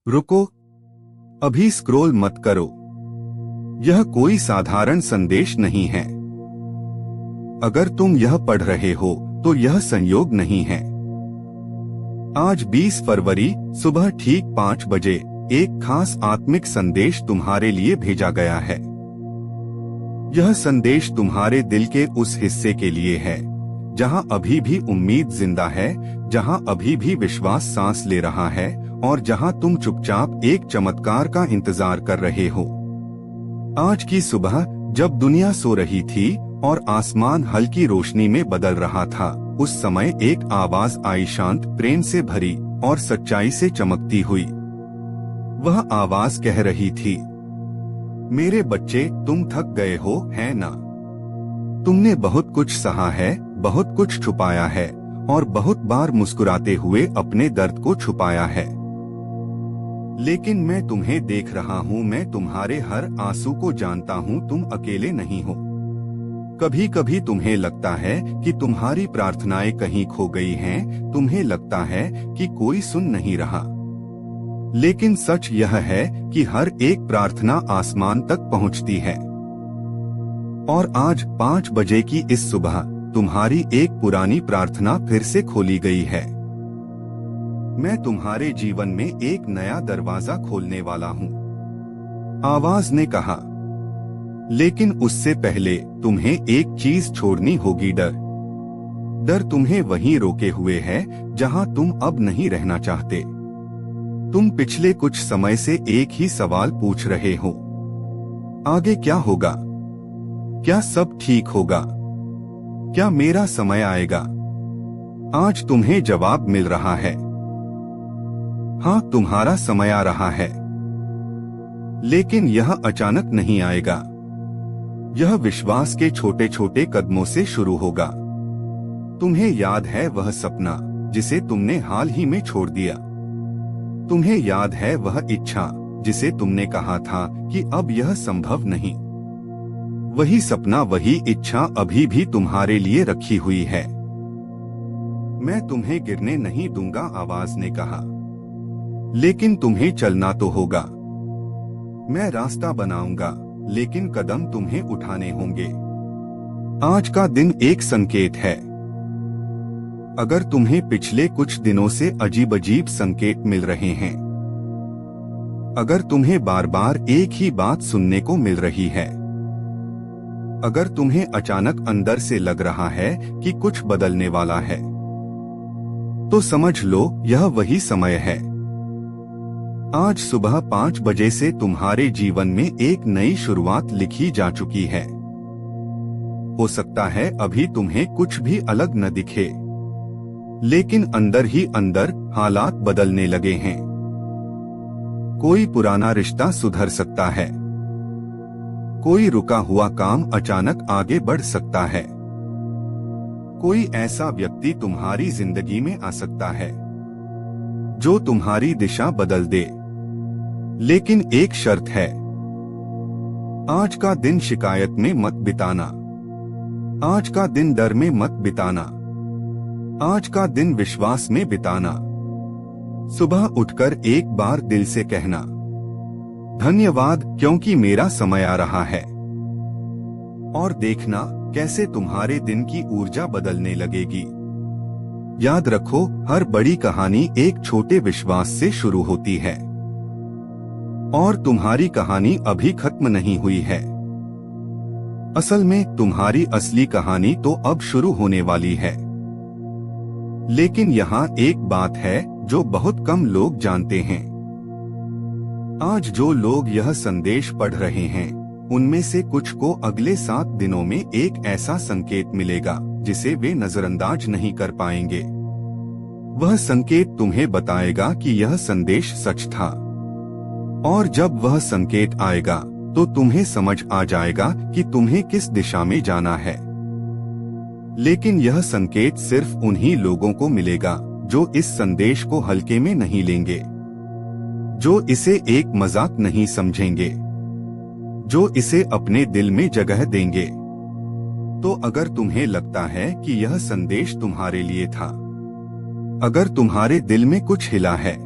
रुको, अभी स्क्रॉल मत करो। यह कोई साधारण संदेश नहीं है। अगर तुम यह पढ़ रहे हो तो यह संयोग नहीं है। आज 20 फरवरी सुबह ठीक 5 बजे एक खास आत्मिक संदेश तुम्हारे लिए भेजा गया है। यह संदेश तुम्हारे दिल के उस हिस्से के लिए है जहां अभी भी उम्मीद जिंदा है, जहां अभी भी विश्वास सांस ले रहा है और जहां तुम चुपचाप एक चमत्कार का इंतजार कर रहे हो। आज की सुबह जब दुनिया सो रही थी और आसमान हल्की रोशनी में बदल रहा था, उस समय एक आवाज आई, शांत, प्रेम से भरी और सच्चाई से चमकती हुई। वह आवाज कह रही थी, मेरे बच्चे, तुम थक गए हो, है ना? तुमने बहुत कुछ सहा है, बहुत कुछ छुपाया है और बहुत बार मुस्कुराते हुए अपने दर्द को छुपाया है। लेकिन मैं तुम्हें देख रहा हूँ, मैं तुम्हारे हर आंसू को जानता हूँ, तुम अकेले नहीं हो। कभी कभी तुम्हें लगता है कि तुम्हारी प्रार्थनाएं कहीं खो गई हैं, तुम्हें लगता है कि कोई सुन नहीं रहा। लेकिन सच यह है कि हर एक प्रार्थना आसमान तक पहुंचती है। और आज 5 बजे की इस सुबह तुम्हारी एक पुरानी प्रार्थना फिर से खोली गई है। मैं तुम्हारे जीवन में एक नया दरवाजा खोलने वाला हूँ, आवाज ने कहा। लेकिन उससे पहले तुम्हें एक चीज छोड़नी होगी, डर तुम्हें वहीं रोके हुए है जहां तुम अब नहीं रहना चाहते। तुम पिछले कुछ समय से एक ही सवाल पूछ रहे हो, आगे क्या होगा? क्या सब ठीक होगा? क्या मेरा समय आएगा? आज तुम्हें जवाब मिल रहा है। हाँ, तुम्हारा समय आ रहा है। लेकिन यह अचानक नहीं आएगा। यह विश्वास के छोटे छोटे कदमों से शुरू होगा। तुम्हें याद है वह सपना जिसे तुमने हाल ही में छोड़ दिया? तुम्हें याद है वह इच्छा जिसे तुमने कहा था कि अब यह संभव नहीं? वही सपना, वही इच्छा अभी भी तुम्हारे लिए रखी हुई है। मैं तुम्हें गिरने नहीं दूंगा, आवाज ने कहा। लेकिन तुम्हें चलना तो होगा। मैं रास्ता बनाऊंगा, लेकिन कदम तुम्हें उठाने होंगे। आज का दिन एक संकेत है। अगर तुम्हें पिछले कुछ दिनों से अजीब अजीब संकेत मिल रहे हैं, अगर तुम्हें बार बार एक ही बात सुनने को मिल रही है, अगर तुम्हें अचानक अंदर से लग रहा है कि कुछ बदलने वाला है, तो समझ लो यह वही समय है। आज सुबह 5 बजे से तुम्हारे जीवन में एक नई शुरुआत लिखी जा चुकी है। हो सकता है अभी तुम्हें कुछ भी अलग न दिखे, लेकिन अंदर ही अंदर हालात बदलने लगे हैं। कोई पुराना रिश्ता सुधर सकता है, कोई रुका हुआ काम अचानक आगे बढ़ सकता है, कोई ऐसा व्यक्ति तुम्हारी जिंदगी में आ सकता है जो तुम्हारी दिशा बदल दे। लेकिन एक शर्त है, आज का दिन शिकायत में मत बिताना, आज का दिन डर में मत बिताना, आज का दिन विश्वास में बिताना। सुबह उठकर एक बार दिल से कहना, धन्यवाद क्योंकि मेरा समय आ रहा है। और देखना कैसे तुम्हारे दिन की ऊर्जा बदलने लगेगी। याद रखो, हर बड़ी कहानी एक छोटे विश्वास से शुरू होती है और तुम्हारी कहानी अभी खत्म नहीं हुई है। असल में तुम्हारी असली कहानी तो अब शुरू होने वाली है। लेकिन यहाँ एक बात है जो बहुत कम लोग जानते हैं। आज जो लोग यह संदेश पढ़ रहे हैं, उनमें से कुछ को अगले 7 दिनों में एक ऐसा संकेत मिलेगा जिसे वे नजरअंदाज नहीं कर पाएंगे। वह संकेत तुम्हें बताएगा कि यह संदेश सच था। और जब वह संकेत आएगा तो तुम्हें समझ आ जाएगा कि तुम्हें किस दिशा में जाना है। लेकिन यह संकेत सिर्फ उन्हीं लोगों को मिलेगा जो इस संदेश को हल्के में नहीं लेंगे, जो इसे एक मजाक नहीं समझेंगे, जो इसे अपने दिल में जगह देंगे। तो अगर तुम्हें लगता है कि यह संदेश तुम्हारे लिए था, अगर तुम्हारे दिल में कुछ हिला है,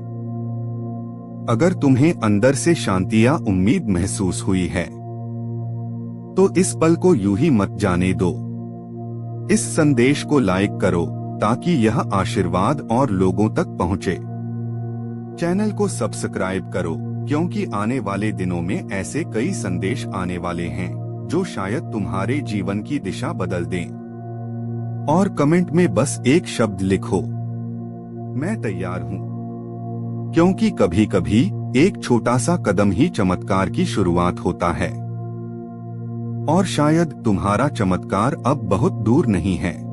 अगर तुम्हें अंदर से शांति या उम्मीद महसूस हुई है तो इस पल को यूं ही मत जाने दो। इस संदेश को लाइक करो ताकि यह आशीर्वाद और लोगों तक पहुंचे। चैनल को सब्सक्राइब करो क्योंकि आने वाले दिनों में ऐसे कई संदेश आने वाले हैं जो शायद तुम्हारे जीवन की दिशा बदल दें। और कमेंट में बस एक शब्द लिखो, मैं तैयार हूं। क्योंकि कभी कभी एक छोटा सा कदम ही चमत्कार की शुरुआत होता है। और शायद तुम्हारा चमत्कार अब बहुत दूर नहीं है।